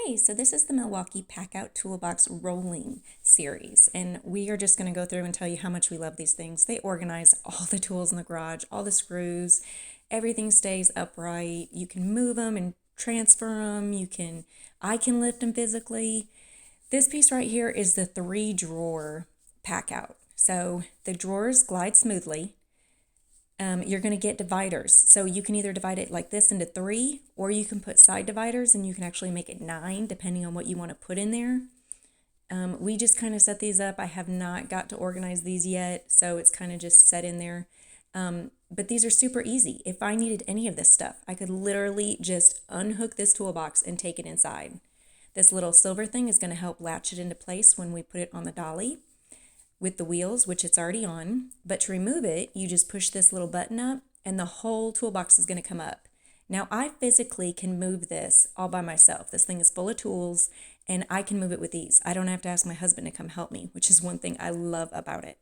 Hey, so this is the Milwaukee Packout Toolbox Rolling series, and we are just going to go through and tell you how much we love these things. They organize all the tools in the garage, all the screws, everything stays upright. You can move them and transfer them. I can lift them physically. This piece right here is the 3-drawer Packout. So the drawers glide smoothly. You're going to get dividers. So you can either divide it like this into 3, or you can put side dividers and you can actually make it 9 depending on what you want to put in there. We just kind of set these up. I have not got to organize these yet, so it's kind of just set in there. But these are super easy. If I needed any of this stuff, I could literally just unhook this toolbox and take it inside. This little silver thing is going to help latch it into place when we put it on the dolly with the wheels, which it's already on. But to remove it, you just push this little button up and the whole toolbox is going to come up. Now I physically can move this all by myself. This thing is full of tools and I can move it with ease. I don't have to ask my husband to come help me, which is one thing I love about it.